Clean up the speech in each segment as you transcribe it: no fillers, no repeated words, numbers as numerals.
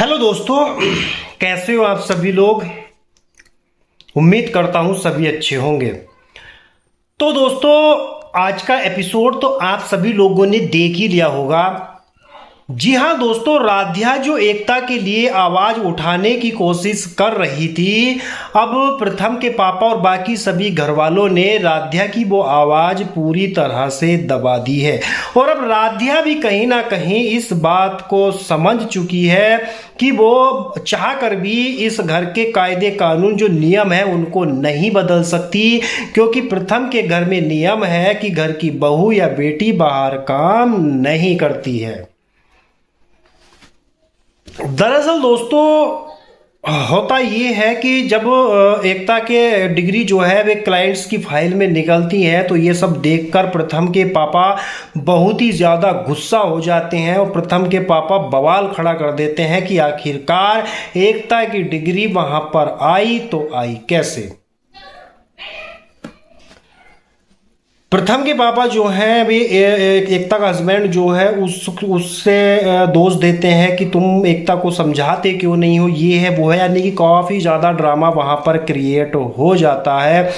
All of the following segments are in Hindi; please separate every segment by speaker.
Speaker 1: हेलो दोस्तों, कैसे हो आप सभी लोग। उम्मीद करता हूं सभी अच्छे होंगे। तो दोस्तों, आज का एपिसोड तो आप सभी लोगों ने देख ही लिया होगा। जी हाँ दोस्तों, राध्या जो एकता के लिए आवाज उठाने की कोशिश कर रही थी, अब प्रथम के पापा और बाकी सभी घर वालों ने राध्या की वो आवाज पूरी तरह से दबा दी है। और अब राध्या भी कहीं ना कहीं इस बात को समझ चुकी है कि वो चाह कर भी इस घर के कायदे कानून जो नियम है उनको नहीं बदल सकती, क्योंकि प्रथम के घर में नियम है कि घर की बहू या बेटी बाहर काम नहीं करती है। दरअसल दोस्तों, होता ये है कि जब एकता के डिग्री जो है वे क्लाइंट्स की फाइल में निकलती है तो ये सब देखकर प्रथम के पापा बहुत ही ज़्यादा गुस्सा हो जाते हैं और प्रथम के पापा बवाल खड़ा कर देते हैं कि आखिरकार एकता की डिग्री वहां पर आई तो आई कैसे। प्रथम के पापा जो हैं वे एकता का हस्बैंड जो है उससे दोष देते हैं कि तुम एकता को समझाते क्यों नहीं हो, ये है वो है, यानी कि काफ़ी ज़्यादा ड्रामा वहाँ पर क्रिएट हो जाता है।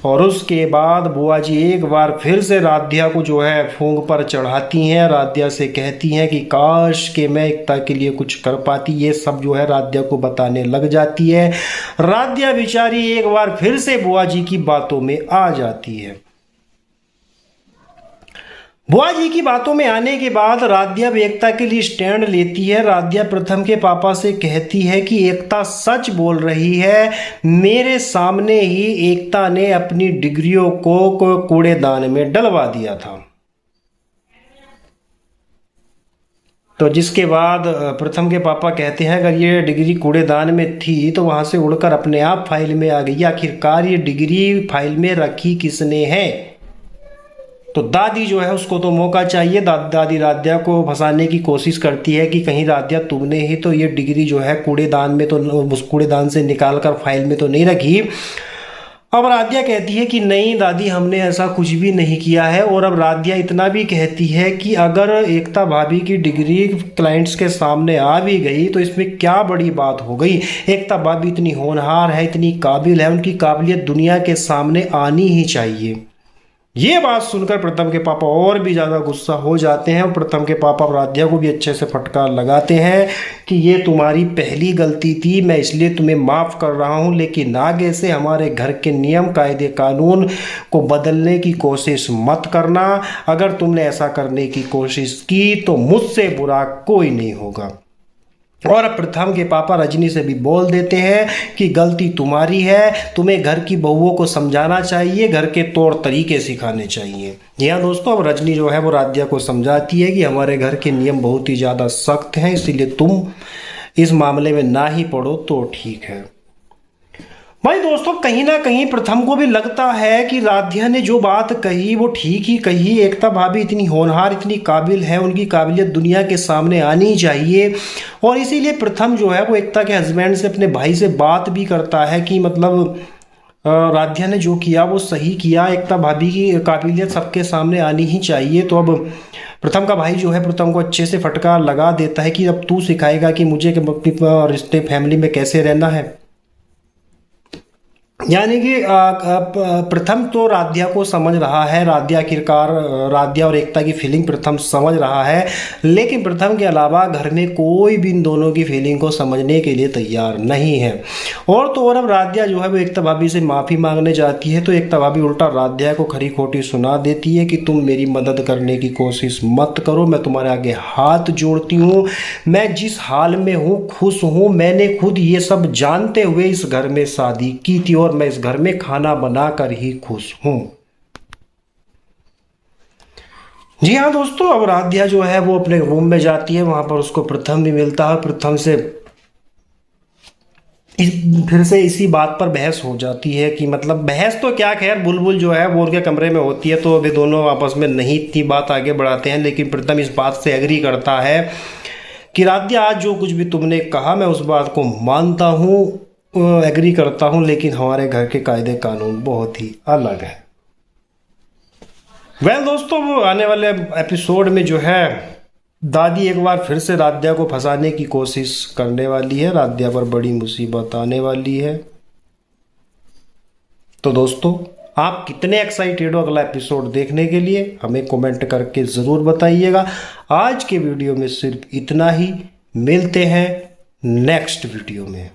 Speaker 1: और उसके बाद बुआ जी एक बार फिर से राध्या को जो है फूंक पर चढ़ाती हैं। राध्या से कहती हैं कि काश के मैं एकता के लिए कुछ कर पाती। ये सब जो है राध्या को बताने लग जाती है। राध्या बेचारी एक बार फिर से बुआ जी की बातों में आ जाती है। बुआ जी की बातों में आने के बाद राध्या एकता के लिए स्टैंड लेती है। राध्या प्रथम के पापा से कहती है कि एकता सच बोल रही है, मेरे सामने ही एकता ने अपनी डिग्रियों को कूड़ेदान में डलवा दिया था। तो जिसके बाद प्रथम के पापा कहते हैं अगर ये डिग्री कूड़ेदान में थी तो वहां से उड़कर अपने आप फाइल में आ गई, आखिरकार ये डिग्री फाइल में रखी किसने है। तो दादी जो है उसको तो मौका चाहिए। दादी राध्या को फंसाने की कोशिश करती है कि कहीं राध्या तुमने ही तो ये डिग्री जो है कूड़ेदान में तो उस कूड़ेदान से निकाल कर फाइल में तो नहीं रखी। अब राध्या कहती है कि नहीं दादी, हमने ऐसा कुछ भी नहीं किया है। और अब राध्या इतना भी कहती है कि अगर एकता भाभी की डिग्री क्लाइंट्स के सामने आ भी गई तो इसमें क्या बड़ी बात हो गई। एकता भाभी इतनी होनहार है, इतनी काबिल है, उनकी काबिलियत दुनिया के सामने आनी ही चाहिए। ये बात सुनकर प्रथम के पापा और भी ज़्यादा गुस्सा हो जाते हैं और प्रथम के पापा राध्या को भी अच्छे से फटकार लगाते हैं कि ये तुम्हारी पहली गलती थी, मैं इसलिए तुम्हें माफ़ कर रहा हूँ, लेकिन आगे से हमारे घर के नियम कायदे कानून को बदलने की कोशिश मत करना। अगर तुमने ऐसा करने की कोशिश की तो मुझसे बुरा कोई नहीं होगा। और प्रथम के पापा रजनी से भी बोल देते हैं कि गलती तुम्हारी है, तुम्हें घर की बहुओं को समझाना चाहिए, घर के तौर तरीके सिखाने चाहिए। यहाँ दोस्तों, अब रजनी जो है वो राध्या को समझाती है कि हमारे घर के नियम बहुत ही ज़्यादा सख्त हैं, इसीलिए तुम इस मामले में ना ही पढ़ो तो ठीक है। भाई दोस्तों, कहीं ना कहीं प्रथम को भी लगता है कि राध्या ने जो बात कही वो ठीक ही कही। एकता भाभी इतनी होनहार, इतनी काबिल है, उनकी काबिलियत दुनिया के सामने आनी चाहिए। और इसीलिए प्रथम जो है वो एकता के हस्बैंड से, अपने भाई से बात भी करता है कि मतलब राध्या ने जो किया वो सही किया, एकता भाभी की काबिलियत सबके सामने आनी ही चाहिए। तो अब प्रथम का भाई जो है प्रथम को अच्छे से फटकार लगा देता है कि अब तू सिखाएगा कि मुझे रिश्ते फैमिली में कैसे रहना है। यानी कि प्रथम तो राध्या को समझ रहा है, राध्या आखिरकार राध्या और एकता की फीलिंग प्रथम समझ रहा है, लेकिन प्रथम के अलावा घर में कोई भी इन दोनों की फीलिंग को समझने के लिए तैयार नहीं है। और तो और अब राध्या जो है वो एकता भाभी से माफ़ी मांगने जाती है तो एकता भाभी उल्टा राध्या को खरी खोटी सुना देती है कि तुम मेरी मदद करने की कोशिश मत करो, मैं तुम्हारे आगे हाथ जोड़ती हूँ, मैं जिस हाल में हूँ खुश हूँ, मैंने खुद ये सब जानते हुए इस घर में शादी की थी और मैं इस घर में खाना बनाकर ही खुश हूं। जी हाँ दोस्तों, अब राध्या जो है वो अपने रूम में जाती है, वहां पर उसको प्रथम भी मिलता है। प्रथम से फिर से इसी बात पर बहस हो जाती है कि मतलब बहस तो क्या, खैर बुलबुल जो है वो उनके कमरे में होती है तो वे दोनों आपस में नहीं इतनी बात आगे बढ़ाते हैं। लेकिन प्रथम इस बात से एग्री करता है कि राध्या आज जो कुछ भी तुमने कहा मैं उस बात को मानता हूँ, एग्री करता हूं, लेकिन हमारे घर के कायदे कानून बहुत ही अलग है। दोस्तों, वो आने वाले एपिसोड में जो है दादी एक बार फिर से राध्या को फंसाने की कोशिश करने वाली है। राध्या पर बड़ी मुसीबत आने वाली है। तो दोस्तों, आप कितने एक्साइटेड हो अगला एपिसोड देखने के लिए, हमें कमेंट करके ज़रूर बताइएगा। आज के वीडियो में सिर्फ इतना ही। मिलते हैं नेक्स्ट वीडियो में।